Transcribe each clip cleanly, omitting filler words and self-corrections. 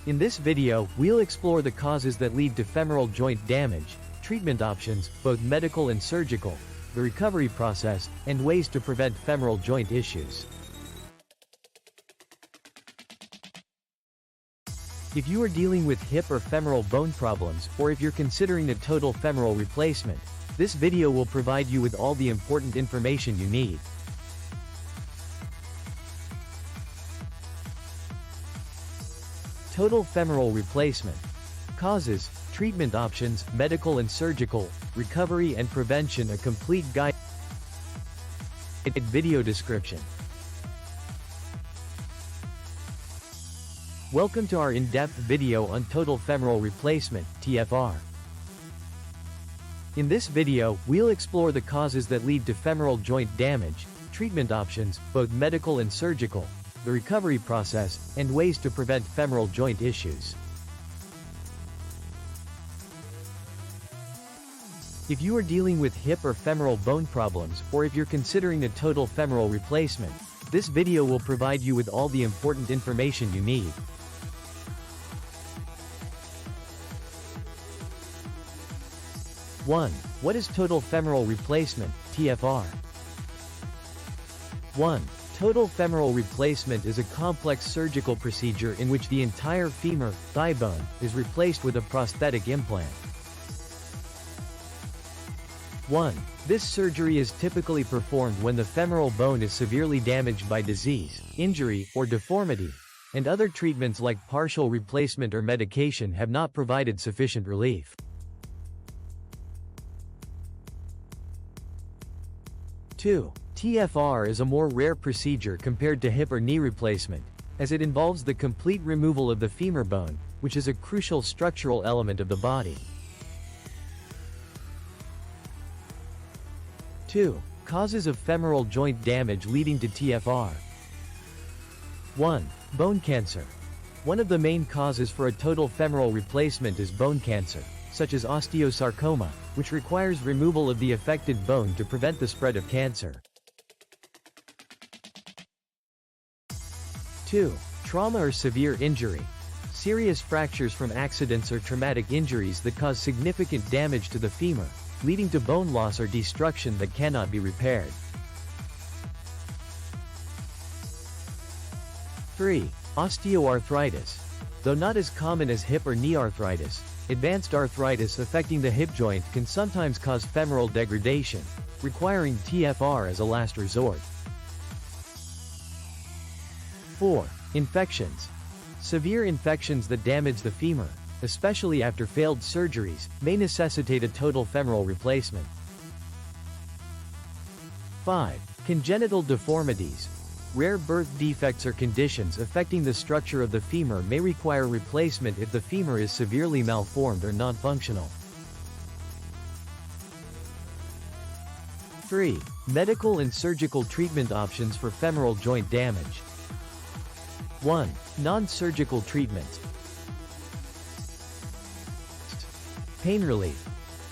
In this video, we'll explore the causes that lead to femoral joint damage, treatment options, both medical and surgical, the recovery process, and ways to prevent femoral joint issues. If you are dealing with hip or femoral bone problems, or if you're considering a total femoral replacement, this video will provide you with all the important information you need. Total femoral replacement. Causes, treatment options, medical and surgical, recovery and prevention. A complete guide. Video description. Welcome to our in-depth video on total femoral replacement, TFR. In this video, we'll explore the causes that lead to femoral joint damage, treatment options, both medical and surgical, the recovery process, and ways to prevent femoral joint issues. If you are dealing with hip or femoral bone problems, or if you're considering a total femoral replacement, this video will provide you with all the important information you need. One. What is total femoral replacement, TFR? 1. Total femoral replacement is a complex surgical procedure in which the entire femur, thigh bone, is replaced with a prosthetic implant. 1. This surgery is typically performed when the femoral bone is severely damaged by disease, injury, or deformity, and other treatments like partial replacement or medication have not provided sufficient relief. 2. TFR is a more rare procedure compared to hip or knee replacement, as it involves the complete removal of the femur bone, which is a crucial structural element of the body. 2. Causes of femoral joint damage leading to TFR. 1. Bone cancer. One of the main causes for a total femoral replacement is bone cancer, such as osteosarcoma, which requires removal of the affected bone to prevent the spread of cancer. 2. Trauma or severe injury. Serious fractures from accidents or traumatic injuries that cause significant damage to the femur, leading to bone loss or destruction that cannot be repaired. 3. Osteoarthritis. Though not as common as hip or knee arthritis, advanced arthritis affecting the hip joint can sometimes cause femoral degradation, requiring TFR as a last resort. 4. Infections. Severe infections that damage the femur, especially after failed surgeries, may necessitate a total femoral replacement. 5. Congenital deformities. Rare birth defects or conditions affecting the structure of the femur may require replacement if the femur is severely malformed or non-functional. 3. Medical and surgical treatment options for femoral joint damage. 1. Non-surgical treatments. Pain relief.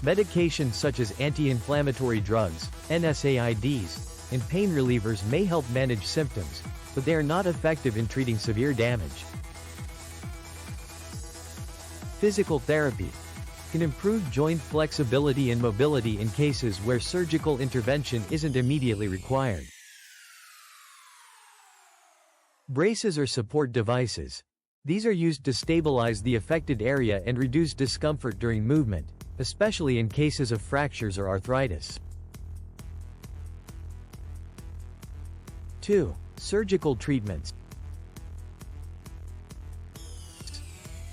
Medications such as anti-inflammatory drugs, NSAIDs, and pain relievers may help manage symptoms, but they are not effective in treating severe damage. Physical therapy can improve joint flexibility and mobility in cases where surgical intervention isn't immediately required. Braces or support devices. These are used to stabilize the affected area and reduce discomfort during movement, especially in cases of fractures or arthritis. 2. Surgical treatments.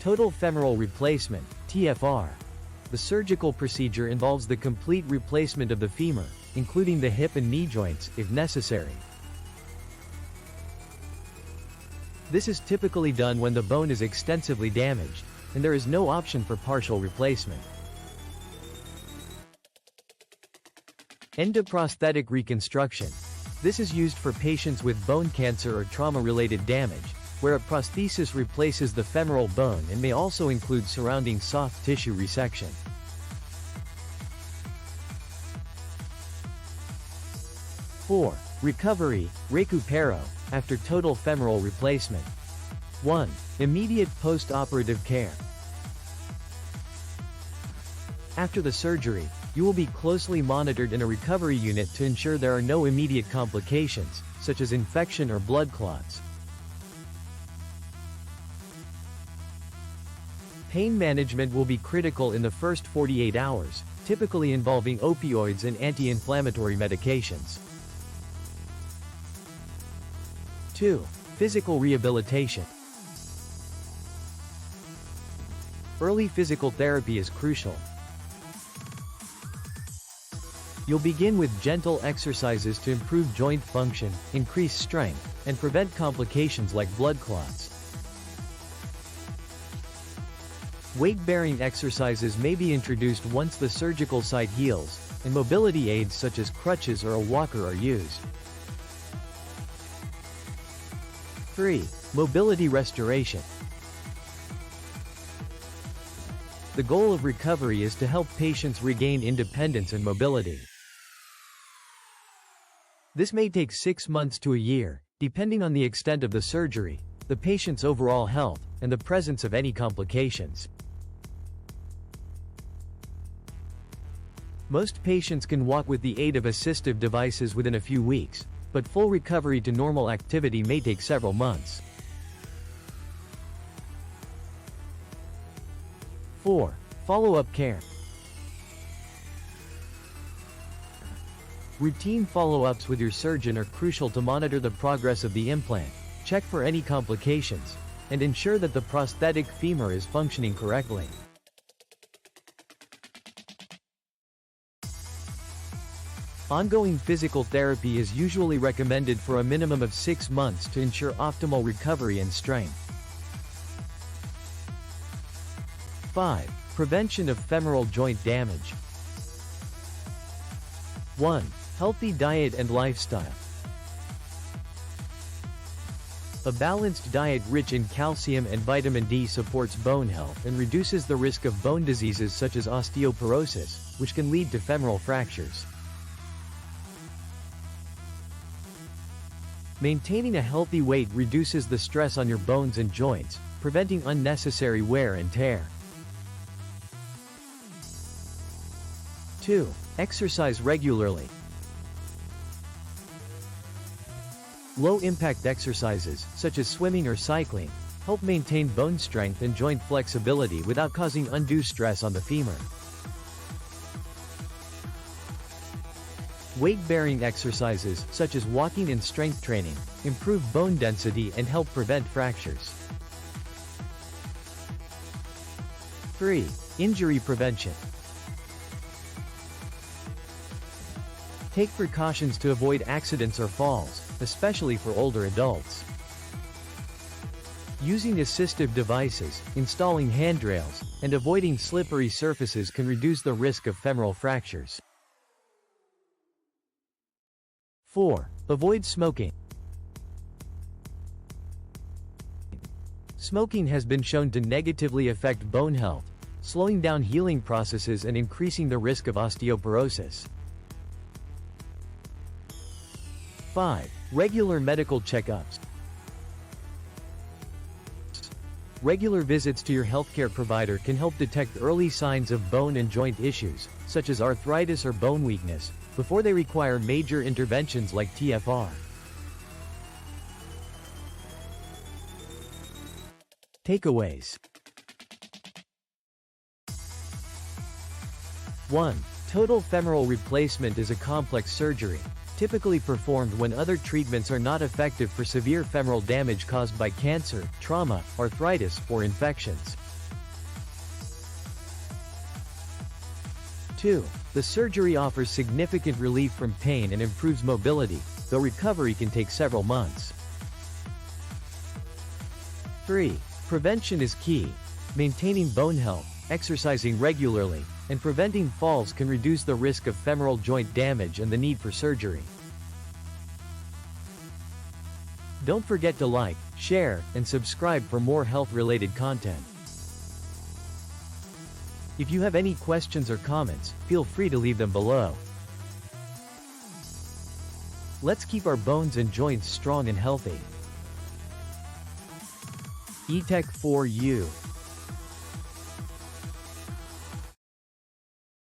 Total femoral replacement, TFR. The surgical procedure involves the complete replacement of the femur, including the hip and knee joints, if necessary. This is typically done when the bone is extensively damaged, and there is no option for partial replacement. Endoprosthetic reconstruction. This is used for patients with bone cancer or trauma-related damage, where a prosthesis replaces the femoral bone and may also include surrounding soft tissue resection. 4. Recovery, recupero, after total femoral replacement. 1. Immediate post-operative care. After the surgery, you will be closely monitored in a recovery unit to ensure there are no immediate complications, such as infection or blood clots. Pain management will be critical in the first 48 hours, typically involving opioids and anti-inflammatory medications. 2. Physical rehabilitation. Early physical therapy is crucial. You'll begin with gentle exercises to improve joint function, increase strength, and prevent complications like blood clots. Weight-bearing exercises may be introduced once the surgical site heals, and mobility aids such as crutches or a walker are used. 3. Mobility restoration. The goal of recovery is to help patients regain independence and mobility. This may take 6 months to a year, depending on the extent of the surgery, the patient's overall health, and the presence of any complications. Most patients can walk with the aid of assistive devices within a few weeks, but full recovery to normal activity may take several months. 4. Follow-up care. Routine follow-ups with your surgeon are crucial to monitor the progress of the implant, check for any complications, and ensure that the prosthetic femur is functioning correctly. Ongoing physical therapy is usually recommended for a minimum of 6 months to ensure optimal recovery and strength. 5. Prevention of femoral joint damage. 1. Healthy diet and lifestyle. A balanced diet rich in calcium and vitamin D supports bone health and reduces the risk of bone diseases such as osteoporosis, which can lead to femoral fractures. Maintaining a healthy weight reduces the stress on your bones and joints, preventing unnecessary wear and tear. 2. Exercise regularly. Low-impact exercises, such as swimming or cycling, help maintain bone strength and joint flexibility without causing undue stress on the femur. Weight-bearing exercises, such as walking and strength training, improve bone density and help prevent fractures. 3. Injury prevention. Take precautions to avoid accidents or falls, especially for older adults. Using assistive devices, installing handrails, and avoiding slippery surfaces can reduce the risk of femoral fractures. 4. Avoid smoking. Smoking has been shown to negatively affect bone health, slowing down healing processes and increasing the risk of osteoporosis. 5. Regular medical checkups. Regular visits to your healthcare provider can help detect early signs of bone and joint issues, such as arthritis or bone weakness, before they require major interventions like THR. Takeaways. 1. Total femoral replacement is a complex surgery, typically performed when other treatments are not effective for severe femoral damage caused by cancer, trauma, arthritis, or infections. 2. The surgery offers significant relief from pain and improves mobility, though recovery can take several months. 3. Prevention is key. Maintaining bone health, exercising regularly, and preventing falls can reduce the risk of femoral joint damage and the need for surgery. Don't forget to like, share, and subscribe for more health-related content. If you have any questions or comments, feel free to leave them below. Let's keep our bones and joints strong and healthy. ETEC 4U